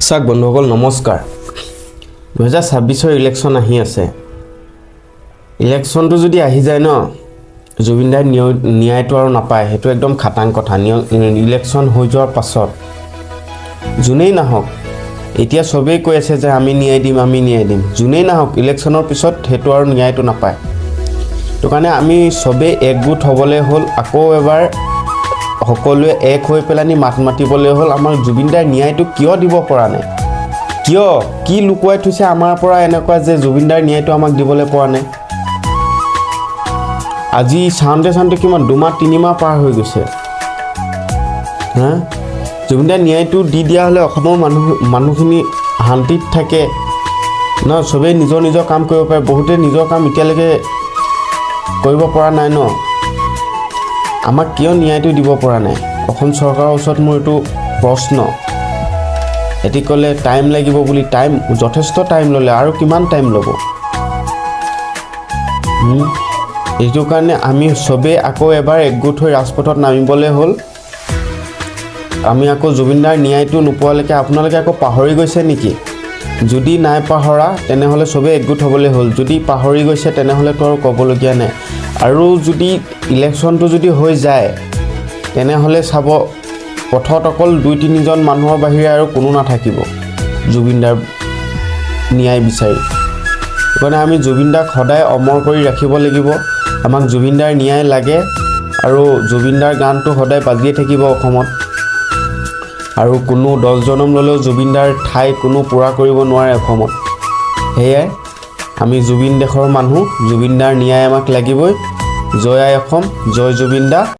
চাওক বন্ধুসকল নমস্কাৰ 2026 ইলেকশ্যন আহি আছে ইলেকশ্যনটো যদি আহি যায় ন জুবিন দাই ন্যায়টো আৰু নাপায় হেতু একদম খাটাং কথা ইলেকশ্যন হৈ যোৱাৰ পাছত জুনেই নাহক এতিয়া সবেই কৈ আছে যে আমি ন্যায় দিম জুনেই নাহক ইলেকশ্যনৰ পিছত হেতু আৰু ন্যায়টো নাপায় তো কাৰণে আমি সবেই একগোট হ'বলৈ হ'ল আকৌ এবাৰ সকলোৱে এক হৈ পেলানি মাত মাতিবলৈ হ'ল আমাৰ জুবিন দাৰ ন্যায়টো কিয় দিব পৰা নাই কিয় কি লুকুৱাই থৈছে আমাৰ পৰা এনেকুৱা যে জুবিন দাৰ ন্যায়টো আমাক দিবলৈ পৰা নাই আজি চাউন্ডে কিমান দুমাহ তিনিমাহ পাৰ হৈ গৈছে হা জুবিন দাৰ ন্যায়টো দি দিয়া হলে অসমৰ মানুহখিনি শান্তিত থাকে ন সবেই নিজৰ কাম কৰিব পাৰে বহুতে নিজৰ কাম এতিয়ালৈকে কৰিব পৰা নাই ন আমাক কিয় ন্যায়টো দিব পৰা নাই অসম চৰকাৰৰ ওচৰত মোৰ এইটো প্ৰশ্ন এটি ক'লে টাইম লাগিব বুলি টাইম যথেষ্ট টাইম ল'লে আৰু কিমান টাইম ল'ব এইটো কাৰণে আমি সবেই আকৌ এবাৰ একগোট হৈ ৰাজপথত নামিবলৈ হ'ল আমি আকৌ জুবিন দাৰ ন্যায়টো নোপোৱালৈকে আপোনালোকে আকৌ পাহৰি গৈছে নেকি যদি নাই পাহৰা তেনেহ'লে সবেই একগোট হ'বলৈ হ'ল যদি পাহৰি গৈছে তেনেহ'লেতো আৰু ক'বলগীয়া নাই আৰু যদি ইলেকশ্যনটো যদি হৈ যায় তেনেহ'লে চাব পথত অকল 2-3 জন মানুহৰ বাহিৰে আৰু কোনো নাথাকিব জুবিন দাৰ ন্যায় বিচাৰি মানে আমি জুবিন দাক সদায় অমৰ কৰি ৰাখিব লাগিব আমাক জুবিন দাৰ ন্যায় লাগে আৰু জুবিন দাৰ গানটো সদায় বাজিয়ে থাকিব অসমত আৰু কোনো 10 জনম ল'লেও জুবিন দাৰ ঠাই কোনো পুৰা কৰিব নোৱাৰে অসমত হেয়াই আমি জুবিন দেশৰ মানুহ জুবিন দাৰ ন্যায় আমাক লাগিবই জয় আই অসম জয় জুবিন দা